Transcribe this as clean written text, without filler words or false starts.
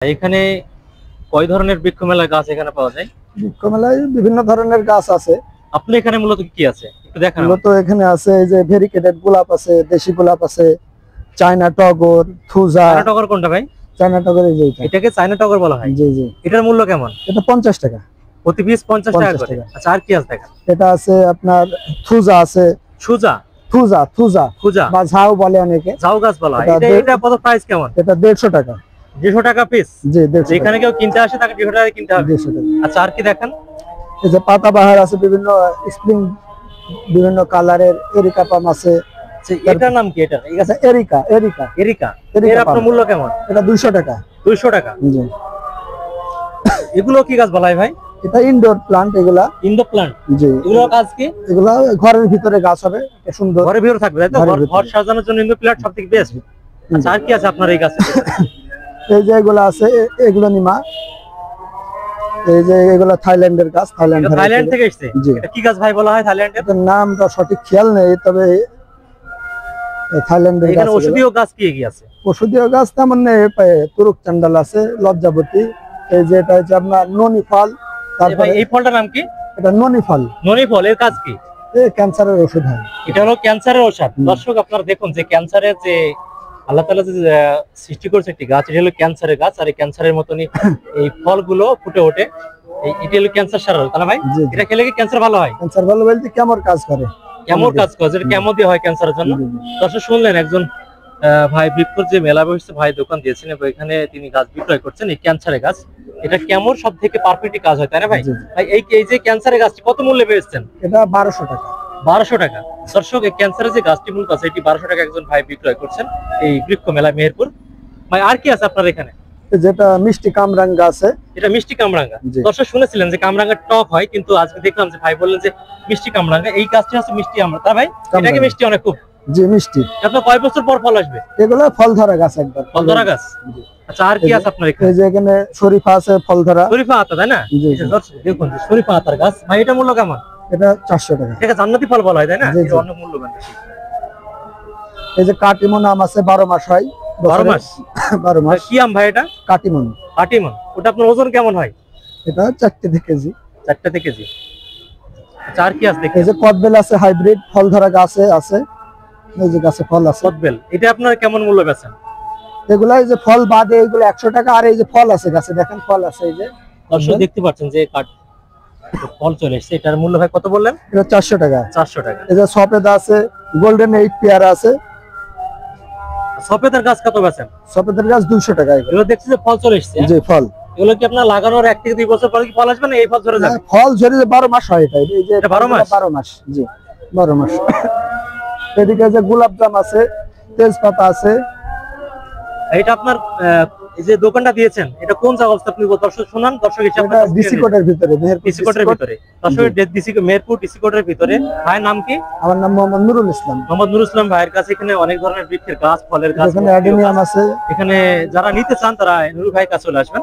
এখানে কয় ধরনের বৃক্ষ মেলার গাছ এখানে পাওয়া যায়? বৃক্ষ মেলায় বিভিন্ন ধরনের গাছ আছে। আপনি এখানে মূলত কি আছে একটু দেখান। মূলত এখানে আছে এই যে ভেরিকেটেড গোলাপ আছে, দেশি গোলাপ আছে, চায়না টগর, থুজা। চায়না টগর কোনটা ভাই? চায়না টগর এই যে এটা। এটাকে চায়না টগর বলা হয়। জি জি। এটার মূল্য কেমন? এটা 50 টাকা প্রতি পিস 50 টাকা করে। টাকা। আচ্ছা আর কি আছে দেখেন। এটা আছে আপনার থুজা আছে। সুজা, থুজা থুজা খুজা বা ঝাউ বলে অনেকে। ঝাউ গাছ বলা হয়। এটা কত প্রাইস কেমন? এটা 150 টাকা। 200 টাকা পিস। জি 150। যেখানে কেউ কিনতে আসে তাকে 200 টাকা কিনতে হবে। 150 টাকা। আচ্ছা আর কি দেখেন। এই যে পাতাবাহার আছে, বিভিন্ন স্প্রিং, বিভিন্ন কালারের এরিকা পাম আছে। এটার নাম কি? এটা এটা এরিকা এরিকা এরিকা। এরিকা এর আপনার মূল্য কেমন? এটা 200 টাকা। 200 টাকা। জি। এগুলো কি গাছ বলা হয় ভাই? এটা ইনডোর প্লান্ট এগুলা। Indoor plant. জি। এগুলো কাজ কি? এগুলা ঘরের ভিতরে গাছ হবে, সুন্দর ঘরের ভিতরে থাকবে তাই তো? ঘরের ভিতরে। ঘর সাজানোর জন্য ইনডোর প্লান্ট সবথেকে বেস্ট। আচ্ছা আর কি আছে আপনার এই গাছে? এই যে এগুলা আছে, এগুলো নিমা। এই যে এগুলা থাইল্যান্ডের গাছ, থাইল্যান্ড থেকে এসেছে। জি। এটা কি গাছ ভাই বলা হয় থাইল্যান্ডের? এটার নামটা সঠিক খেয়াল নেই, তবে থাইল্যান্ডের গাছ। এখানে ওষুধীয় গাছ কি কি আছে? ওষুধীয় গাছ তেমন নেই, তুরুক চান্ডাল আছে, লজ্জাবতী। এই যে এটা হচ্ছে আপনার ননি ফল। তারপরে এই ফলটার নাম কি? এটা ননি ফল। ননি ফল। এর কাজ কি? এই ক্যান্সারের ওষুধ হয়। এটা হলো ক্যান্সারের ওষুধ। দর্শক আপনারা দেখুন যে ক্যান্সারের যে আল্লাহ তাআলা যে সৃষ্টি করেছে একটি গাছ, এটা হলো ক্যান্সারের গাছ। আর এই ক্যান্সারের মতনই এই ফলগুলো ফুটে ওঠে। এটা হলো ক্যান্সার সার, তাই না ভাই? এটা খেলে কি ক্যান্সার ভালো হয়? ক্যান্সার ভালো বলতে কেমন কাজ করে? কেমন কাজ করে? যেটা কেমন দিয়ে হয় ক্যান্সারের জন্য। দর্শক শুনলেন একজন ভাই বৃক্ষর যে মেলা বসেছে, ভাই দোকান দিয়েছেন এবং এখানে তিনি গাছ বিক্রয় করছেন। এই ক্যান্সারের গাছ, এটা কেমন সব থেকে পারফেক্টলি কাজ হয়, তাই না ভাই? ভাই এই যে ক্যান্সারের গাছটি কত মূল্যে পেয়েছেন? এটা 1200 টাকা। 1200 টাকা। দর্শক এই ক্যান্সারের যে গাছটি মূল গাছ, এটি 1200 টাকা একজন ভাই বিক্রয় করছেন এই বৃক্ষ মেলা মেহেরপুর। ভাই আর কি আছে আপনার এখানে? যেটা মিষ্টি কামরাঙ্গা আছে। এটা মিষ্টি কামরাঙ্গা। দর্শক শুনেছিলেন যে কামরাঙ্গা টক হয়, কিন্তু আজকে দেখলাম যে ভাই বললেন যে মিষ্টি কামরাঙ্গা। এই গাছটি হচ্ছে মিষ্টি আমরা, তা ভাই এটা কি মিষ্টি অনেক খুব? জি মিষ্টি। আপনার কয় বছর পর ফল আসবে? এগুলো ফল ধরা গাছ, একবার ফল ধরা গাছ। আচ্ছা আর কি আছে আপনার এখানে? এই যে এখানে শরীফা আছে, ফল ধরা। শরীফা আতা, তাই না? দর্শক দেখুন যে শরীফা আতার গাছ। ভাই এটা মূল্য কেমন? এটা 400 টাকা। এটা জান্নাতি ফল বলা হয়, তাই না? এটা অনেক মূল্যবান বেশি। এই যে কাটিমন আম আছে, 12 মাস হয়। 12 মাস? 12 মাস। কি আম ভাই এটা? কাটিমন। কাটিমন। ওটা আপনার ওজন কেমন হয়? এটা 4 থেকে কেজি। 4 থেকে কেজি। আচ্ছা আর কি আছে দেখেন? এই যে কদবেল আছে, হাইব্রিড ফল ধরা গাছে আছে। এই যে গাছে ফল আছে কদবেল। এটা আপনার কেমন মূল্য বেচেন? এগুলা এই যে ফল বাদে এগুলো 100 টাকা। আর এই যে ফল আছে গাছে, দেখেন ফল আছে। এই যে দর্শক দেখতে পাচ্ছেন যে ফল চলে এসেছে। এটার মূল্য ভাই কত বললেন? এটা 400 টাকা। 400 টাকা। এই যে সফেদা আছে, গোল্ডেন 8 পেয়ারা আছে। সফেদার গাছ কত বেচেন? সফেদার গাছ 200 টাকা। এগুলো দেখছি যে ফল চলে এসেছে। জি ফল। এগুলো কি আপনার লাগানোর 1 থেকে 2 বছর পরে কি ফল আসবে না এই ফল ধরে যাবে? ফল ঝরে 12 মাস হয়। এটা এই যে এটা 12 মাস? 12 মাস। জি 12 মাস। এদিকে যে গোলাপ জাম আছে, তেজপাতা আছে। এটা আপনার এই যে দোকানটা দিয়েছেন, এটা কোন জায়গা অবস্থা? আপনি দর্শক শুনান, দর্শক হিসেবে এটা ডিসি কোটের ভিতরে, মেহেরপুর ডিসি কোটের ভিতরে। দর্শক ডিসি মেহেরপুর ডিসি কোটের ভিতরে। ভাইয়ের নাম কি? আমার নাম মোহাম্মদ নুরুল ইসলাম। মোহাম্মদ নুরুল ইসলাম ভাইয়ের কাছে এখানে অনেক ধরনের বৃক্ষের গাছ, ফলের গাছ, এখানে অ্যাডেনিয়াম আছে। এখানে যারা নিতে চান তারা নুরুল ভাইয়ের কাছে চলে আসবেন।